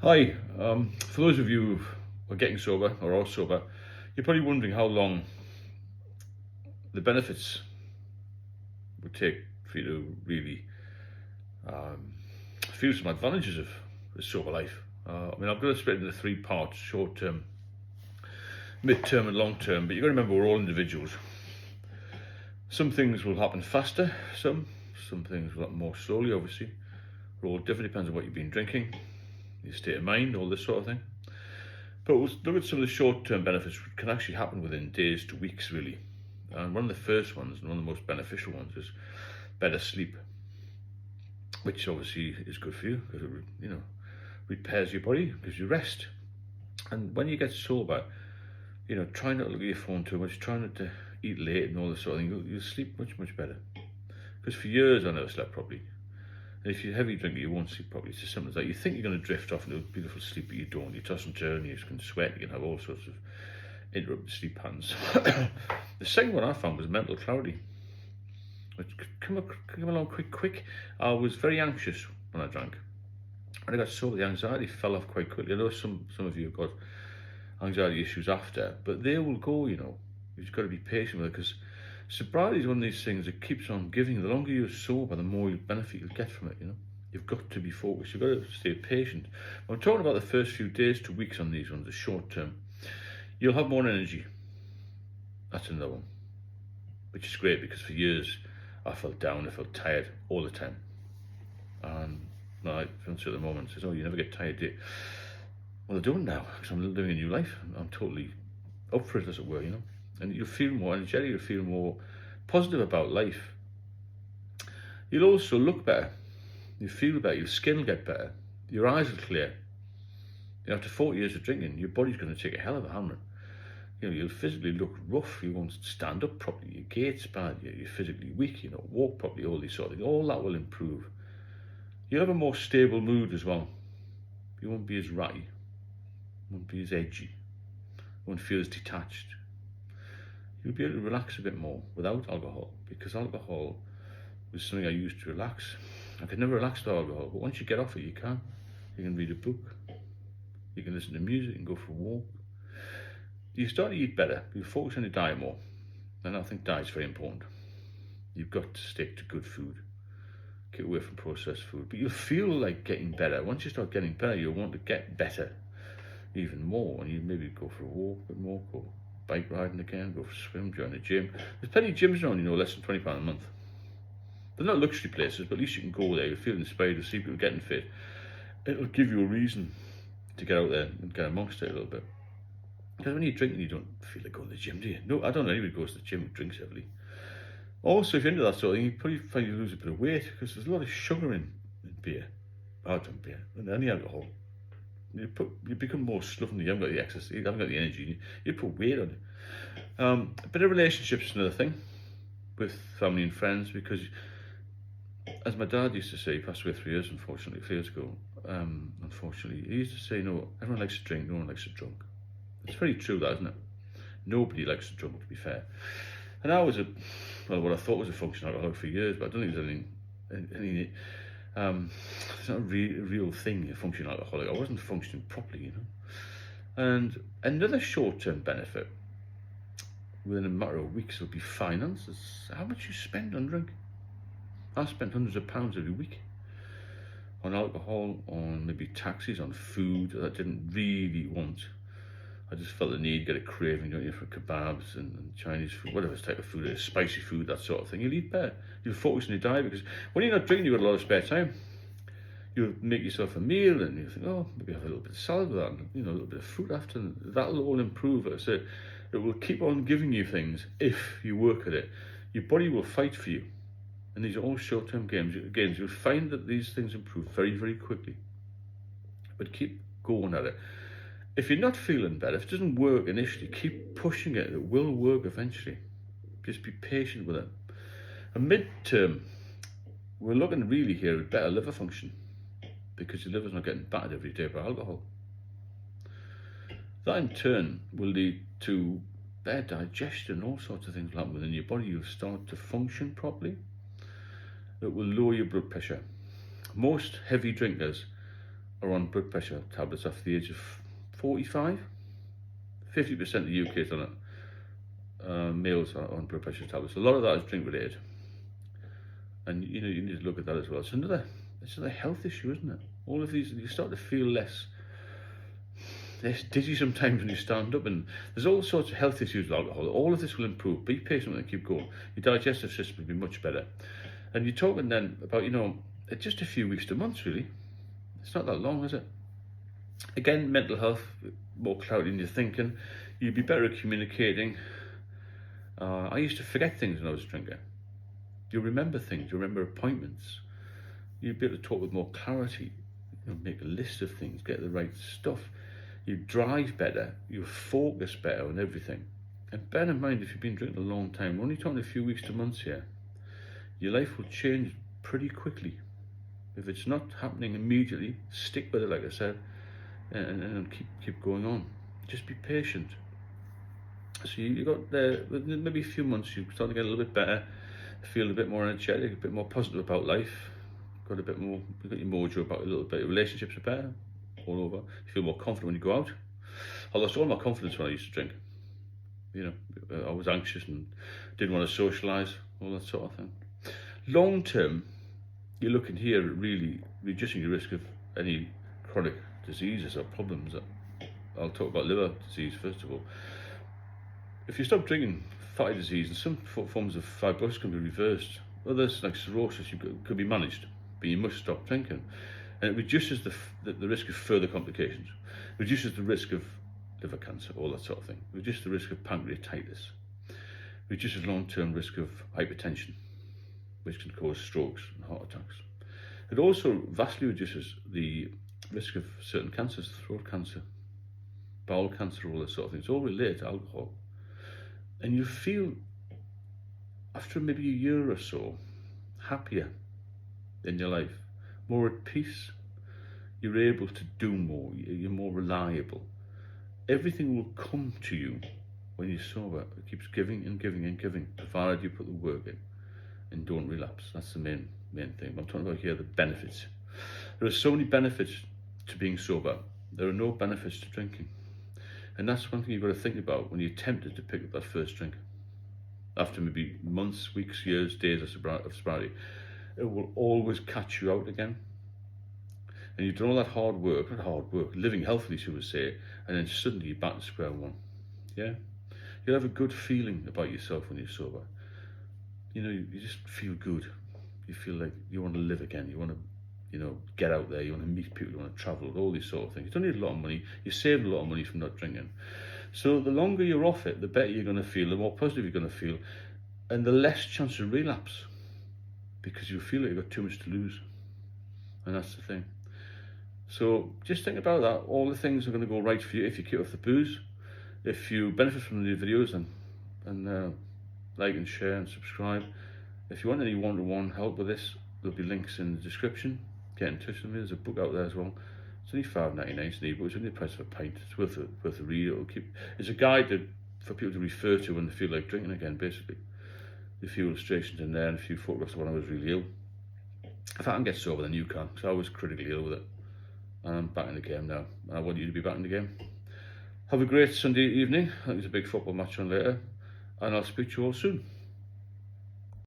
Hi, for those of you who are getting sober or are sober, you're probably wondering how long the benefits would take for you to really um, feel some advantages of the sober life. I'm going to split it into three parts: short term, mid term, and long term. But you've got to remember we're all individuals. Some things will happen faster, some things will happen more slowly, obviously. We're all different, depends on what you've been drinking, your state of mind, all this sort of thing. But we'll look at some of the short-term benefits which can actually happen within days to weeks, really. And one of the first ones, and one of the most beneficial ones, is better sleep, which obviously is good for you because it, repairs your body, gives you rest. And when you get sober, try not to look at your phone too much, try not to eat late and all this sort of thing. You'll sleep much, much better. Because for years I never slept properly. And if you're a heavy drinker, you won't sleep properly. It's as simple as that. You think you're going to drift off into a beautiful sleep, but you don't. You toss and turn, you can sweat, you can have all sorts of interrupted sleep patterns. The second one I found was mental clarity, which came along quick. I was very anxious when I drank. When I got sober, the anxiety fell off quite quickly. I know some of you have got anxiety issues after, but they will go, You've got to be patient with it, because sobriety is one of these things that keeps on giving. The longer you're sober, the more benefit you'll get from it, You've got to be focused. You've got to stay patient. I'm talking about the first few days to weeks on these ones, the short term. You'll have more energy. That's another one, which is great, because for years I felt down, I felt tired all the time. And my fiance at the moment says, "Oh, you never get tired, do you?" Well, I don't now, because I'm living a new life. I'm totally up for it, as it were, And you'll feel more energetic, you'll feel more positive about life. You'll also look better, you feel better, your skin will get better, your eyes will clear. After 40 years of drinking, your body's going to take a hell of a hammering. You'll physically look rough, you won't stand up properly, your gait's bad, you're physically weak, you don't walk properly, all these sort of things. All that will improve. You'll have a more stable mood as well. You won't be as ratty, won't be as edgy, won't feel as detached. You'll be able to relax a bit more without alcohol, because alcohol was something I used to relax. I could never relax without alcohol, but once you get off it, you can. You can read a book, you can listen to music, you can go for a walk. You start to eat better, you focus on your diet more, and I think diet's very important. You've got to stick to good food, get away from processed food, but you'll feel like getting better. Once you start getting better, you'll want to get better even more, and you maybe go for a walk a bit more, go bike riding again, go for a swim, join the gym. There's plenty of gyms around, less than £20 a month. They're not luxury places, but at least you can go there. You'll feel inspired to see people getting fit. It'll give you a reason to get out there and get amongst it a little bit. Because when you're drinking, you don't feel like going to the gym, do you? No, I don't know anybody who goes to the gym who drinks heavily. Also, if you're into that sort of thing, you probably find you lose a bit of weight, because there's a lot of sugar in beer. I drink beer, and any alcohol. You become more slovenly, you haven't got the exercise, you haven't got the energy, you put weight on it. A bit of relationships is another thing, with family and friends, because as my dad used to say, he passed away 3 years ago, unfortunately, he used to say, everyone likes to drink, no one likes to drunk. It's very true, that, isn't it? Nobody likes to drunk, to be fair. And I was what I thought was a functional alcoholic for years, but I don't think there's anything it's not a real thing, a functional alcoholic. I wasn't functioning properly, And another short-term benefit within a matter of weeks will be finances. How much you spend on drink. I spent hundreds of pounds every week on alcohol, on maybe taxis, on food that I didn't really want. I just felt the need, get a craving, for kebabs and Chinese food, whatever type of food it is, spicy food, that sort of thing. You'll eat better. You'll focus on your diet, because when you're not drinking, you've got a lot of spare time. You'll make yourself a meal, and you think, maybe have a little bit of salad with that, and, a little bit of fruit after, and that'll all improve it. So it will keep on giving you things if you work at it. Your body will fight for you. And these are all short-term gains. You'll find that these things improve very, very quickly. But keep going at it. If you're not feeling better, if it doesn't work initially, keep pushing it. It will work eventually. Just be patient with it. And mid-term, we're looking really here at better liver function, because your liver's not getting battered every day by alcohol. That in turn will lead to better digestion, all sorts of things will happen within your body. You'll start to function properly. It will lower your blood pressure. Most heavy drinkers are on blood pressure tablets after the age of 45. 50% of the UK is on it. Males are on blood pressure tablets. A lot of that is drink related, and you need to look at that as well. It's another health issue, isn't it? All of these, you start to feel less dizzy sometimes when you stand up, and there's all sorts of health issues with alcohol. All of this will improve. Be patient and keep going. Your digestive system will be much better. And you're talking then about, just a few weeks to months, really. It's not that long, is it? Again, mental health, more clarity in your thinking. You'd be better at communicating. I used to forget things when I was drinking. You remember things. You remember appointments. You'd be able to talk with more clarity. Make a list of things. Get the right stuff. You drive better. You focus better on everything. And bear in mind, if you've been drinking a long time, we're only talking a few weeks to months here, your life will change pretty quickly. If it's not happening immediately, stick with it, like I said, and keep going on. Just be patient. So you got there, maybe a few months, you start to get a little bit better, feel a bit more energetic, a bit more positive about life, got a bit more, you got your mojo about a little bit, your relationships are better, all over. You feel more confident when you go out. I lost all my confidence when I used to drink. I was anxious and didn't want to socialise, all that sort of thing. Long term, you're looking here at really reducing the risk of any chronic diseases or problems. I'll talk about liver disease first of all. If you stop drinking, fatty disease and some forms of fibrosis can be reversed. Others, like cirrhosis, could be managed, but you must stop drinking. And it reduces the risk of further complications, reduces the risk of liver cancer, all that sort of thing, reduces the risk of pancreatitis, reduces long-term risk of hypertension, which can cause strokes and heart attacks. It also vastly reduces the risk of certain cancers, throat cancer, bowel cancer, all that sort of thing. It's all related to alcohol. And you feel, after maybe a year or so, happier in your life, more at peace. You're able to do more, you're more reliable. Everything will come to you when you're sober. It keeps giving and giving and giving, provided you put the work in and don't relapse. That's the main thing. I'm talking about here the benefits. There are so many benefits to being sober. There are no benefits to drinking. And that's one thing you've got to think about when you're tempted to pick up that first drink. After maybe months, weeks, years, days of sobriety, it will always catch you out again. And you've done all that hard work, living healthily, should we say, and then suddenly you're back to square one. Yeah? You'll have a good feeling about yourself when you're sober. You just feel good. You feel like you want to live again. You want to, get out there. You want to meet people. You want to travel. All these sort of things. You don't need a lot of money. You're saving a lot of money from not drinking. So the longer you're off it, the better you're going to feel, the more positive you're going to feel, and the less chance of relapse, because you feel like you've got too much to lose. And that's the thing. So just think about that. All the things are going to go right for you if you keep off the booze. If you benefit from the videos, and like and share and subscribe. If you want any one-to-one help with this, there'll be links in the description. Get in touch with me. There's a book out there as well. It's only $5.99. It's an ebook. It's only the price of a pint. It's worth a read. It's a guide for people to refer to when they feel like drinking again. Basically, a few illustrations in there and a few photographs of when I was really ill. If I can get sober, then you can. Because I was critically ill with it, and I'm back in the game now. And I want you to be back in the game. Have a great Sunday evening. I think there's a big football match on later, and I'll speak to you all soon.